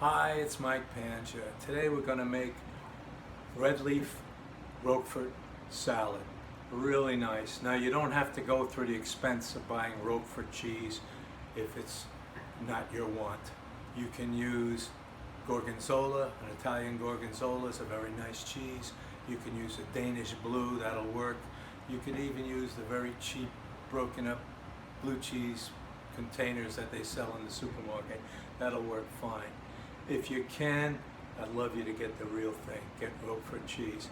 Hi, it's Mike Panja. Today we're going to make red leaf Roquefort salad. Really nice. Now you don't have to go through the expense of buying Roquefort cheese if it's not your want. You can use Gorgonzola. An Italian Gorgonzola is a very nice cheese. You can use a Danish blue, that'll work. You can even use the very cheap broken up blue cheese containers that they sell in the supermarket. That'll work fine. If you can, I'd love you to get the real thing. Get Roquefort cheese.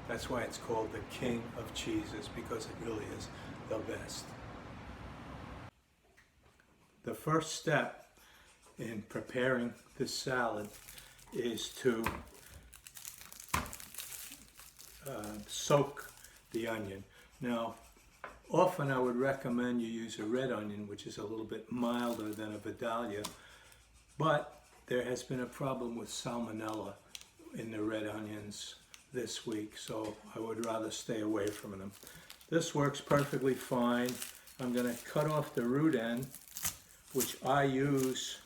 That's why it's called the king of cheeses, because it really is the best. The first step in preparing this salad is to soak the onion. Now, often I would recommend you use a red onion, which is a little bit milder than a Vidalia, but there has been a problem with salmonella in the red onions this week, so I would rather stay away from them. This works perfectly fine. I'm going to cut off the root end, which I use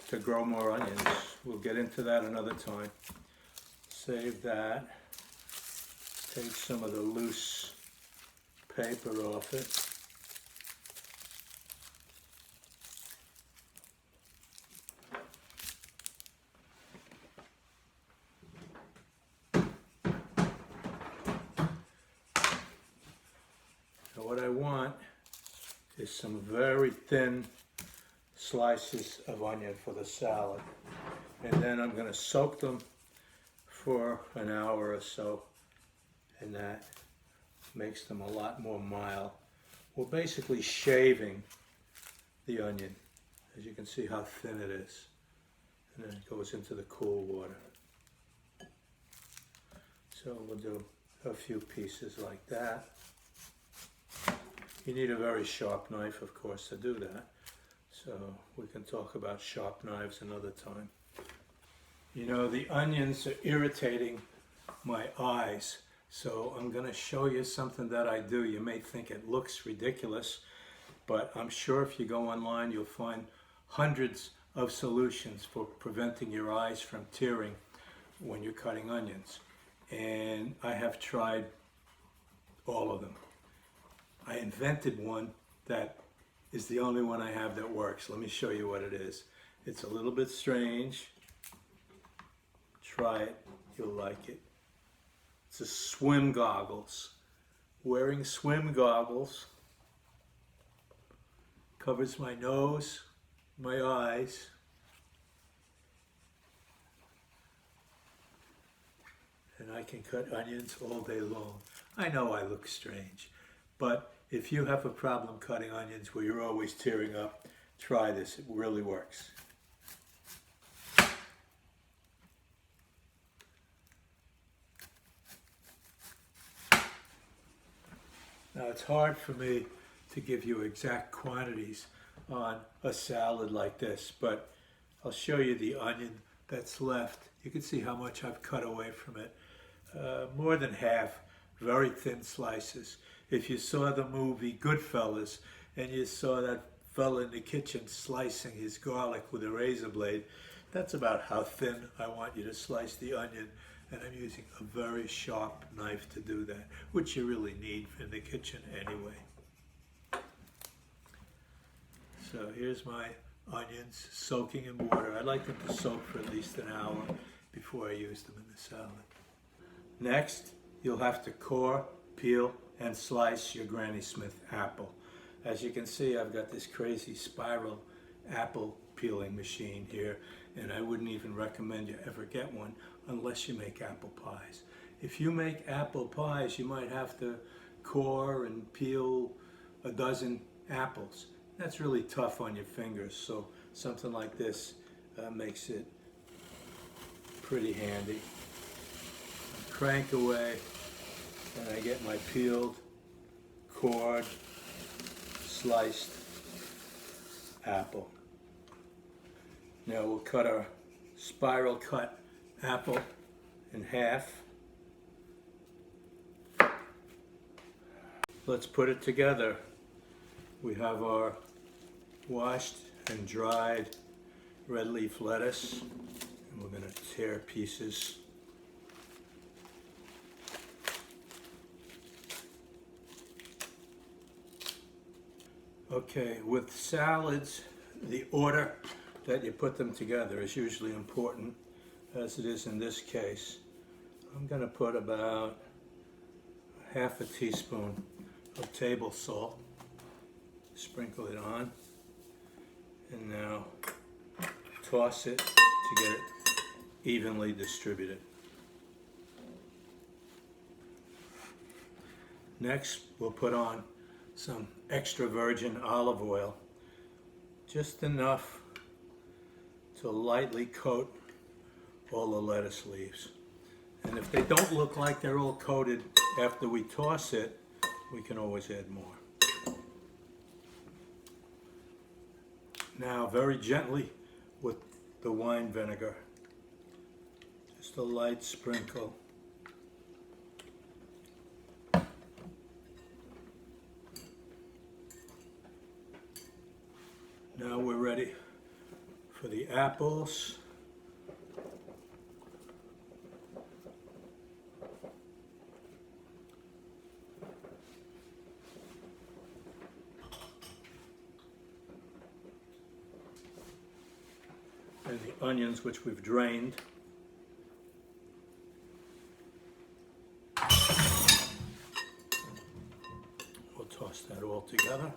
to grow more onions. We'll get into that another time. Save that. Take some of the loose paper off it. What I want is some very thin slices of onion for the salad. And then I'm going to soak them for an hour or so, and that makes them a lot more mild. We're basically shaving the onion. As you can see how thin it is. And then it goes into the cool water. So we'll do a few pieces like that. You need a very sharp knife, of course, to do that. So we can talk about sharp knives another time. You know, the onions are irritating my eyes, so I'm going to show you something that I do. You may think it looks ridiculous, but I'm sure if you go online, you'll find hundreds of solutions for preventing your eyes from tearing when you're cutting onions. And I have tried all of them. I invented one that is the only one I have that works. Let me show you what it is. It's a little bit strange. Try it, you'll like it. It's a swim goggles. Wearing swim goggles covers my nose, my eyes, and I can cut onions all day long. I know I look strange, but if you have a problem cutting onions where you're always tearing up, try this. It really works. Now, it's hard for me to give you exact quantities on a salad like this, but I'll show you the onion that's left. You can see how much I've cut away from it. More than half, very thin slices. If you saw the movie Goodfellas and you saw that fella in the kitchen slicing his garlic with a razor blade, that's about how thin I want you to slice the onion. And I'm using a very sharp knife to do that, which you really need in the kitchen anyway. So here's my onions soaking in water. I like them to soak for at least an hour before I use them in the salad. Next, you'll have to core, peel, and slice your Granny Smith apple. As you can see, I've got this crazy spiral apple peeling machine here, and I wouldn't even recommend you ever get one unless you make apple pies. If you make apple pies, you might have to core and peel a dozen apples. That's really tough on your fingers, so something like this makes it pretty handy. I crank away, and I get my peeled, cored, sliced apple. Now we'll cut our spiral cut apple in half. Let's put it together. We have our washed and dried red leaf lettuce, and we're going to tear pieces. Okay, with salads, the order that you put them together is usually important, as it is in this case. I'm going to put about half a teaspoon of table salt, sprinkle it on, and now toss it to get it evenly distributed. Next, we'll put on some extra virgin olive oil, just enough to lightly coat all the lettuce leaves. And if they don't look like they're all coated after we toss it, we can always add more. Now, very gently with the wine vinegar, just a light sprinkle. Now we're ready for the apples. And the onions, which we've drained. We'll toss that all together.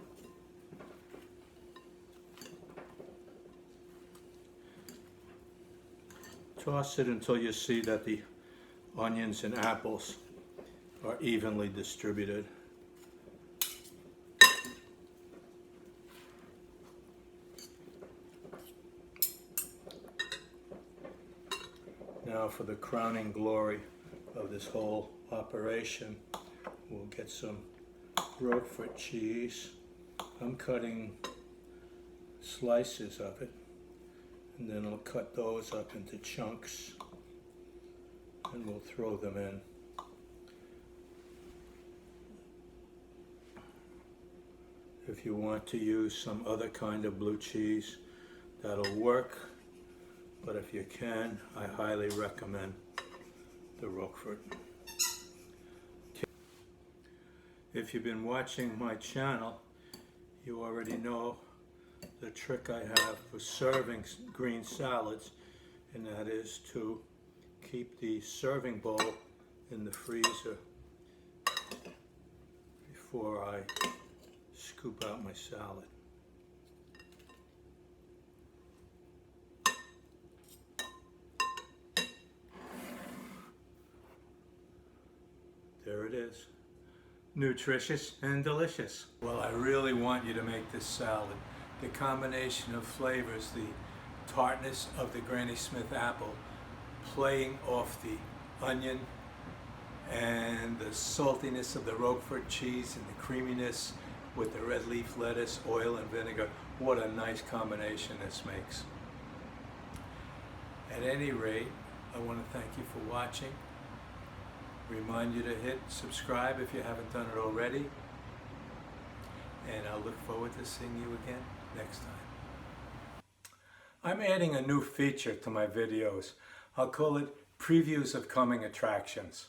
Toss it until you see that the onions and apples are evenly distributed. Now for the crowning glory of this whole operation, we'll get some Roquefort cheese. I'm cutting slices of it, and then I'll cut those up into chunks, and we'll throw them in. If you want to use some other kind of blue cheese, that'll work. But if you can, I highly recommend the Roquefort. If you've been watching my channel, you already know the trick I have for serving green salads, and that is to keep the serving bowl in the freezer before I scoop out my salad. There it is. Nutritious and delicious. Well, I really want you to make this salad. The combination of flavors, the tartness of the Granny Smith apple playing off the onion, and the saltiness of the Roquefort cheese, and the creaminess with the red leaf lettuce, oil, and vinegar. What a nice combination this makes. At any rate, I want to thank you for watching. Remind you to hit subscribe if you haven't done it already. And I look forward to seeing you again next time. I'm adding a new feature to my videos. I'll call it Previews of Coming Attractions.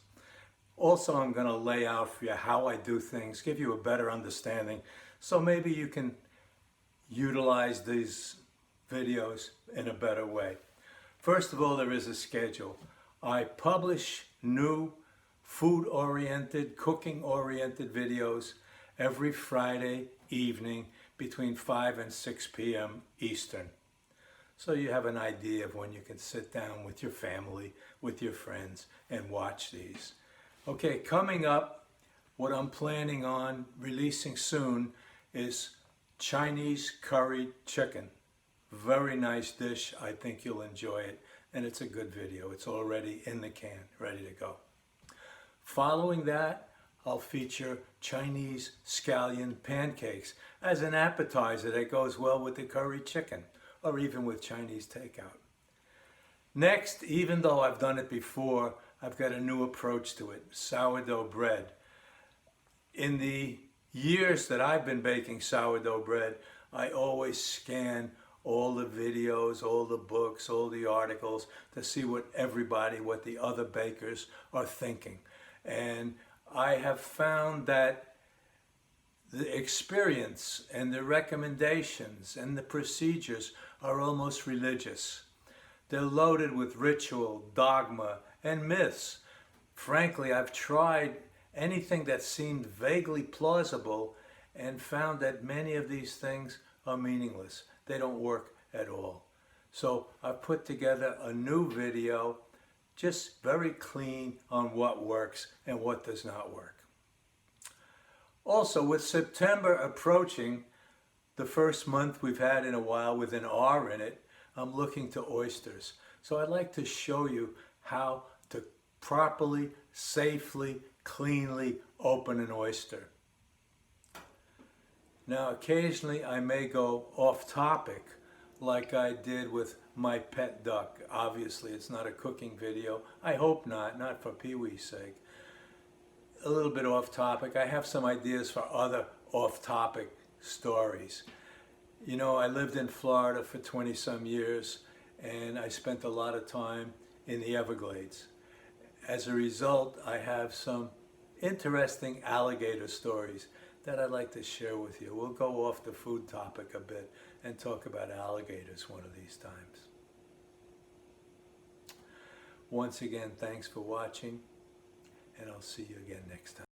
Also, I'm going to lay out for you how I do things, give you a better understanding, so maybe you can utilize these videos in a better way. First of all, there is a schedule. I publish new food-oriented, cooking-oriented videos every Friday evening between 5 and 6 p.m. Eastern. So you have an idea of when you can sit down with your family, with your friends, and watch these. Okay, coming up, what I'm planning on releasing soon is Chinese curried chicken. Very nice dish. I think you'll enjoy it, and it's a good video. It's already in the can, ready to go. Following that, I'll feature Chinese scallion pancakes as an appetizer that goes well with the curry chicken, or even with Chinese takeout. Next, even though I've done it before, I've got a new approach to it, sourdough bread. In the years that I've been baking sourdough bread, I always scan all the videos, all the books, all the articles to see what the other bakers are thinking. And I have found that the experience and the recommendations and the procedures are almost religious. They're loaded with ritual, dogma, and myths. Frankly, I've tried anything that seemed vaguely plausible and found that many of these things are meaningless. They don't work at all. So I've put together a new video, just very clean on what works and what does not work. Also, with September approaching, the first month we've had in a while with an R in it, I'm looking to oysters. So I'd like to show you how to properly, safely, cleanly open an oyster. Now, occasionally I may go off topic like I did with my pet duck. Obviously, it's not a cooking video. I hope not for Pee-wee's sake. A little bit off topic. I have some ideas for other off-topic stories. You know, I lived in Florida for 20-some years, and I spent a lot of time in the Everglades. As a result, I have some interesting alligator stories that I'd like to share with you. We'll go off the food topic a bit and talk about alligators one of these times. Once again, thanks for watching, and I'll see you again next time.